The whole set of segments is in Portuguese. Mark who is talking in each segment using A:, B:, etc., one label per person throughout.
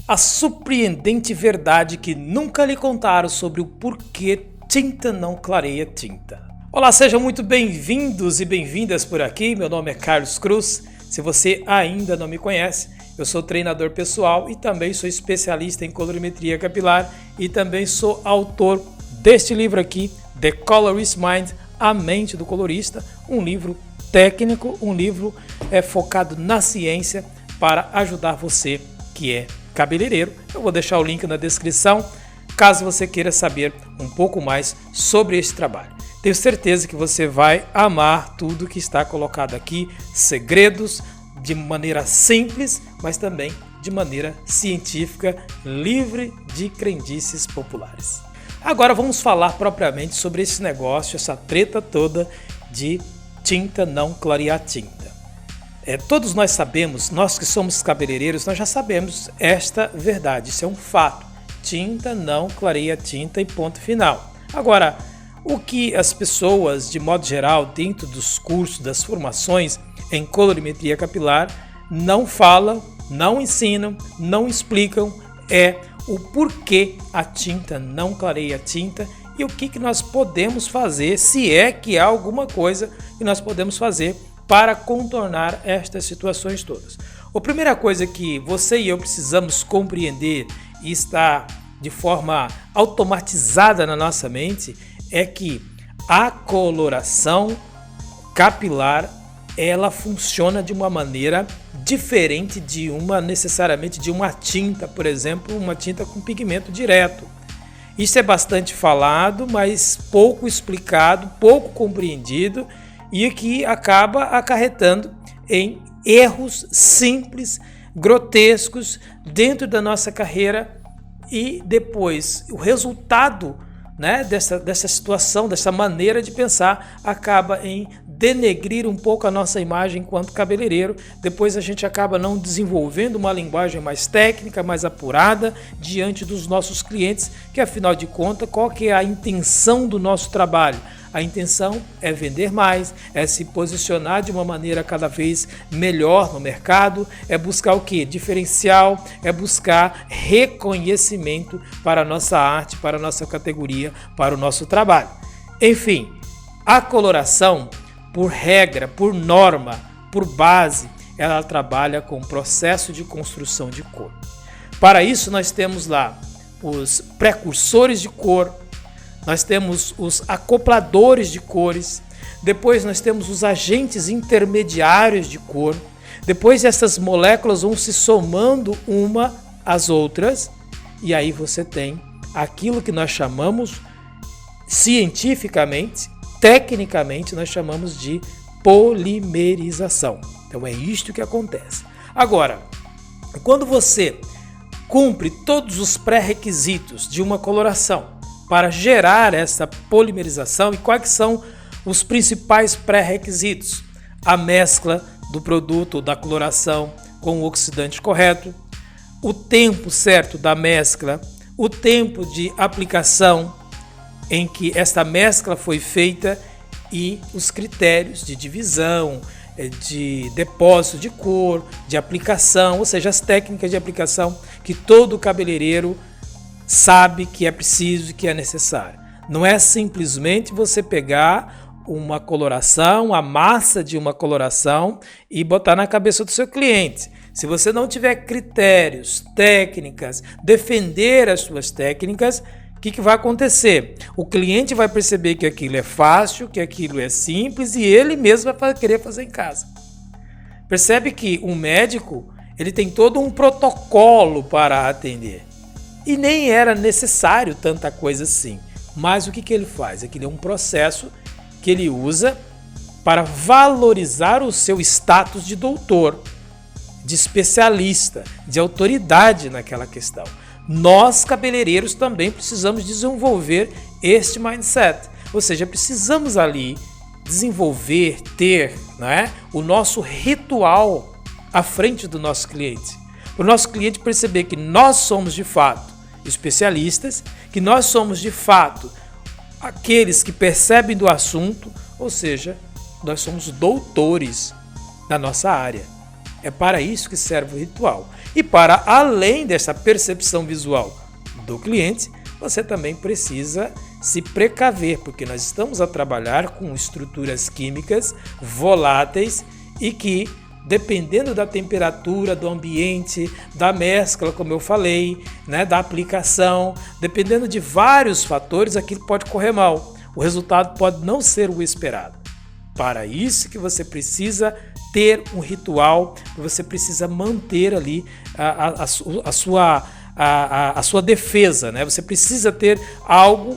A: A surpreendente verdade que nunca lhe contaram sobre o porquê tinta não clareia tinta. Olá, sejam muito bem-vindos e bem-vindas por aqui. Meu nome é Carlos Cruz. Se você ainda não me conhece, eu sou treinador pessoal e também sou especialista em colorimetria capilar e também sou autor deste livro aqui, The Colorist Mind, A Mente do Colorista, um livro técnico, um livro focado na ciência para ajudar você que é cabeleireiro. Eu vou deixar o link na descrição, caso você queira saber um pouco mais sobre esse trabalho. Tenho certeza que você vai amar tudo que está colocado aqui, segredos de maneira simples, mas também de maneira científica, livre de crendices populares. Agora vamos falar propriamente sobre esse negócio, essa treta toda de tinta não clarear tinta. Todos nós sabemos, nós que somos cabeleireiros, nós já sabemos esta verdade, isso é um fato. Tinta não clareia tinta e ponto final. Agora, o que as pessoas, de modo geral, dentro dos cursos, das formações em colorimetria capilar, não falam, não ensinam, não explicam é o porquê a tinta não clareia a tinta e o que nós podemos fazer, se é que há alguma coisa que nós podemos fazer para contornar estas situações todas. A primeira coisa que você e eu precisamos compreender e está de forma automatizada na nossa mente é que a coloração capilar ela funciona de uma maneira diferente de necessariamente de uma tinta, por exemplo, uma tinta com pigmento direto. Isso é bastante falado, mas pouco explicado, pouco compreendido e que acaba acarretando em erros simples, grotescos dentro da nossa carreira e depois o resultado dessa situação, dessa maneira de pensar, acaba em denegrir um pouco a nossa imagem enquanto cabeleireiro. Depois a gente acaba não desenvolvendo uma linguagem mais técnica, mais apurada diante dos nossos clientes, que afinal de contas, qual que é a intenção do nosso trabalho? A intenção é vender mais, é se posicionar de uma maneira cada vez melhor no mercado, é buscar o quê? Diferencial, é buscar reconhecimento para a nossa arte, para a nossa categoria, para o nosso trabalho. Enfim, a coloração, por regra, por norma, por base, ela trabalha com o processo de construção de cor. Para isso nós temos lá os precursores de cor, nós temos os acopladores de cores, depois nós temos os agentes intermediários de cor, depois essas moléculas vão se somando uma às outras e aí você tem aquilo que nós chamamos cientificamente, tecnicamente nós chamamos de polimerização. Então é isto que acontece. Agora, quando você cumpre todos os pré-requisitos de uma coloração para gerar essa polimerização, e quais são os principais pré-requisitos? A mescla do produto da coloração com o oxidante correto, o tempo certo da mescla, o tempo de aplicação em que esta mescla foi feita e os critérios de divisão, de depósito de cor, de aplicação, ou seja, as técnicas de aplicação que todo cabeleireiro sabe que é preciso e que é necessário. Não é simplesmente você pegar uma coloração, a massa de uma coloração e botar na cabeça do seu cliente. Se você não tiver critérios, técnicas, defender as suas técnicas, o que vai acontecer? O cliente vai perceber que aquilo é fácil, que aquilo é simples e ele mesmo vai querer fazer em casa. Percebe que um médico ele tem todo um protocolo para atender. E nem era necessário tanta coisa assim. Mas o que ele faz? É um processo que ele usa para valorizar o seu status de doutor, de especialista, de autoridade naquela questão. Nós, cabeleireiros, também precisamos desenvolver este mindset. Ou seja, precisamos ali desenvolver, ter o nosso ritual à frente do nosso cliente. Para o nosso cliente perceber que nós somos de fato especialistas, que nós somos de fato aqueles que percebem do assunto, ou seja, nós somos doutores da nossa área. É para isso que serve o ritual. E para além dessa percepção visual do cliente, você também precisa se precaver, porque nós estamos a trabalhar com estruturas químicas voláteis e que, dependendo da temperatura, do ambiente, da mescla, como eu falei, né, da aplicação, dependendo de vários fatores, aquilo pode correr mal. O resultado pode não ser o esperado. Para isso que você precisa ter um ritual, você precisa manter ali a sua defesa, né? Você precisa ter algo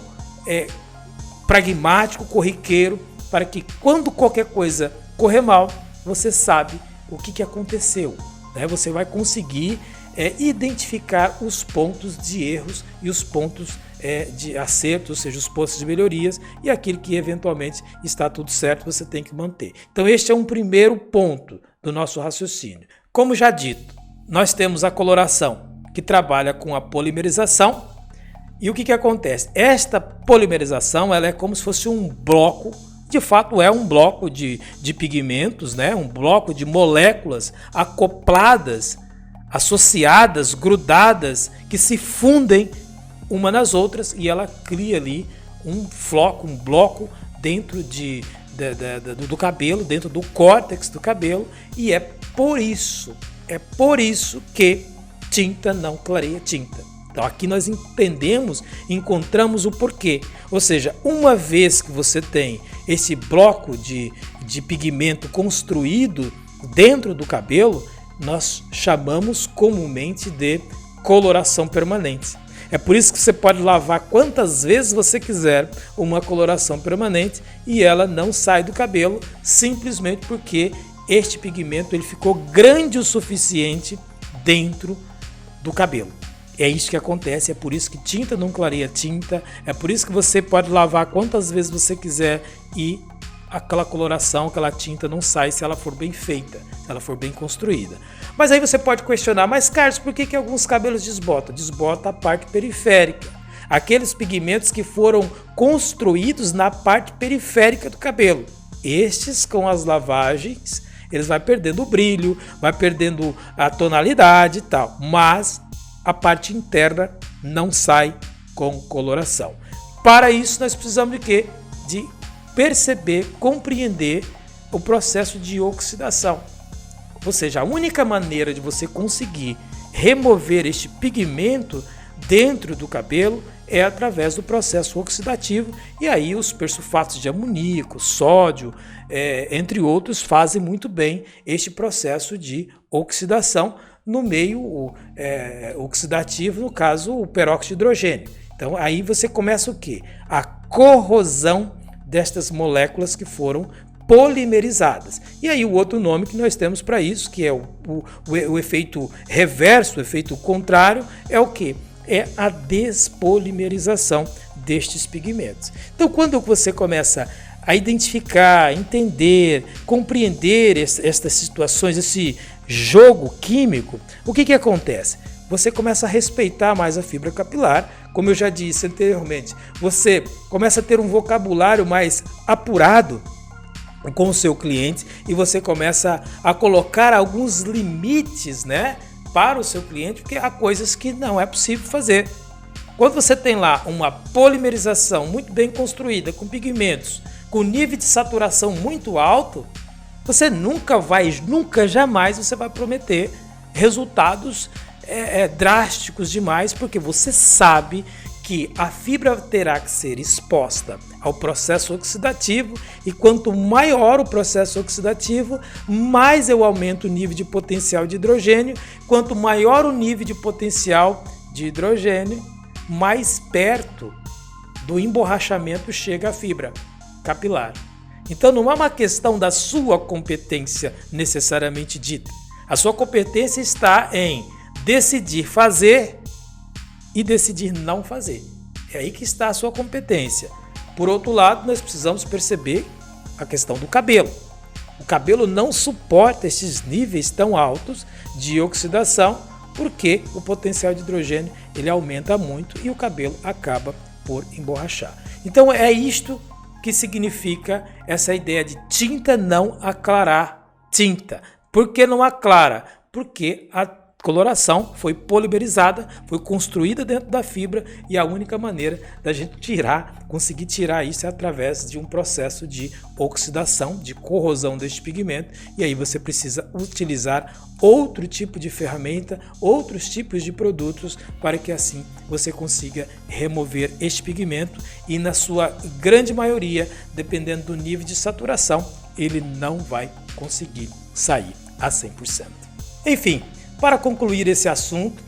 A: pragmático, corriqueiro, para que quando qualquer coisa correr mal, você sabe o que aconteceu, né? Você vai conseguir identificar os pontos de erros e os pontos de acerto, ou seja, os pontos de melhorias, e aquilo que eventualmente está tudo certo, você tem que manter. Então este é um primeiro ponto do nosso raciocínio. Como já dito, nós temos a coloração, que trabalha com a polimerização. E o que acontece? Esta polimerização ela é como se fosse um bloco, de fato é um bloco de pigmentos, né? Um bloco de moléculas acopladas, associadas, grudadas, que se fundem uma nas outras e ela cria ali um bloco dentro do cabelo, dentro do córtex do cabelo, e é por isso que tinta não clareia tinta. Então aqui nós encontramos o porquê. Ou seja, uma vez que você tem esse bloco de pigmento construído dentro do cabelo, nós chamamos comumente de coloração permanente. É por isso que você pode lavar quantas vezes você quiser uma coloração permanente e ela não sai do cabelo, simplesmente porque este pigmento ele ficou grande o suficiente dentro do cabelo. É isso que acontece, é por isso que tinta não clareia tinta, é por isso que você pode lavar quantas vezes você quiser e aquela coloração, aquela tinta não sai se ela for bem feita, se ela for bem construída. Mas aí você pode questionar, mas Carlos, por que alguns cabelos desbotam? Desbota a parte periférica, aqueles pigmentos que foram construídos na parte periférica do cabelo. Estes, com as lavagens, eles vão perdendo o brilho, vai perdendo a tonalidade e tal, mas a parte interna não sai com coloração. Para isso nós precisamos de quê? De perceber, compreender o processo de oxidação. Ou seja, a única maneira de você conseguir remover este pigmento dentro do cabelo é através do processo oxidativo, e aí os persulfatos de amoníaco, sódio, entre outros, fazem muito bem este processo de oxidação no meio oxidativo, no caso o peróxido de hidrogênio. Então aí você começa o quê? A corrosão destas moléculas que foram polimerizadas. E aí o outro nome que nós temos para isso, que é o efeito reverso, o efeito contrário, é o quê? É a despolimerização destes pigmentos. Então quando você começa a identificar, entender, compreender estas situações, esse jogo químico, o que acontece? Você começa a respeitar mais a fibra capilar, como eu já disse anteriormente, você começa a ter um vocabulário mais apurado com o seu cliente e você começa a colocar alguns limites, né, para o seu cliente, porque há coisas que não é possível fazer. Quando você tem lá uma polimerização muito bem construída, com pigmentos, com nível de saturação muito alto, você nunca jamais você vai prometer resultados drásticos demais, porque você sabe que a fibra terá que ser exposta ao processo oxidativo, e quanto maior o processo oxidativo, mais eu aumento o nível de potencial de hidrogênio. Quanto maior o nível de potencial de hidrogênio, mais perto do emborrachamento chega a fibra capilar. Então não é uma questão da sua competência necessariamente dita. A sua competência está em decidir fazer e decidir não fazer. É aí que está a sua competência. Por outro lado, nós precisamos perceber a questão do cabelo. O cabelo não suporta esses níveis tão altos de oxidação, porque o potencial de hidrogênio ele aumenta muito e o cabelo acaba por emborrachar. Então é isto que significa essa ideia de tinta não aclarar tinta. Por que não aclara? Porque a coloração foi polimerizada, foi construída dentro da fibra e a única maneira da gente conseguir tirar isso é através de um processo de oxidação, de corrosão deste pigmento, e aí você precisa utilizar outro tipo de ferramenta, outros tipos de produtos para que assim você consiga remover este pigmento e na sua grande maioria, dependendo do nível de saturação, ele não vai conseguir sair a 100%. Enfim, para concluir esse assunto,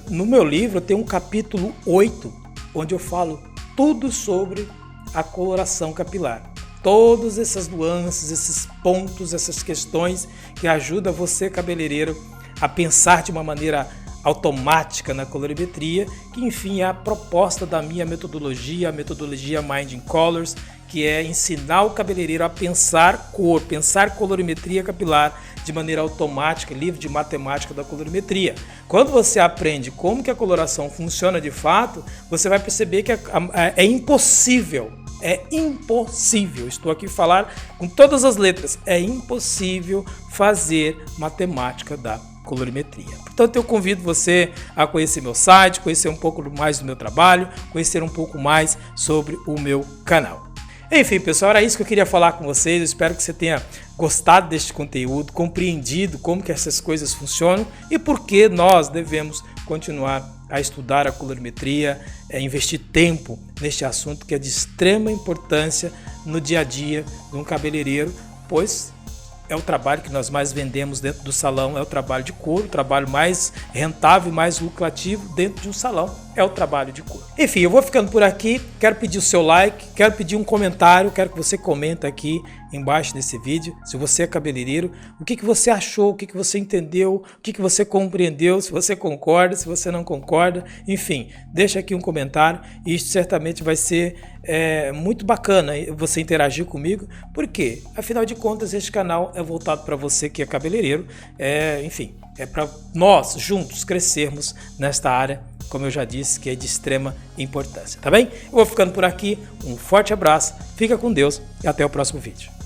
A: no meu livro eu tenho um capítulo 8, onde eu falo tudo sobre a coloração capilar. Todas essas nuances, esses pontos, essas questões que ajudam você, cabeleireiro, a pensar de uma maneira automática na colorimetria, que enfim é a proposta da minha metodologia, a metodologia Mind in Colors, que é ensinar o cabeleireiro a pensar cor, pensar colorimetria capilar de maneira automática, livre de matemática da colorimetria. Quando você aprende como que a coloração funciona de fato, você vai perceber que é impossível, estou aqui a falar com todas as letras, é impossível fazer matemática da colorimetria. Portanto, eu convido você a conhecer meu site, conhecer um pouco mais do meu trabalho, conhecer um pouco mais sobre o meu canal. Enfim, pessoal, era isso que eu queria falar com vocês. Eu espero que você tenha gostado deste conteúdo, compreendido como que essas coisas funcionam e por que nós devemos continuar a estudar a colorimetria, investir tempo neste assunto que é de extrema importância no dia a dia de um cabeleireiro, pois é o trabalho que nós mais vendemos dentro do salão, é o trabalho de cor, o trabalho mais rentável e mais lucrativo dentro de um salão, é o trabalho de cor. Enfim, eu vou ficando por aqui, quero pedir o seu like, quero pedir um comentário, quero que você comenta aqui embaixo desse vídeo, se você é cabeleireiro, o que você achou, o que você entendeu, o que você compreendeu, se você concorda, se você não concorda, enfim, deixa aqui um comentário e isso certamente vai ser muito bacana você interagir comigo, porque afinal de contas este canal é voltado para você que é cabeleireiro, enfim, é para nós juntos crescermos nesta área, como eu já disse, que é de extrema importância, tá bem? Eu vou ficando por aqui, um forte abraço, fica com Deus e até o próximo vídeo.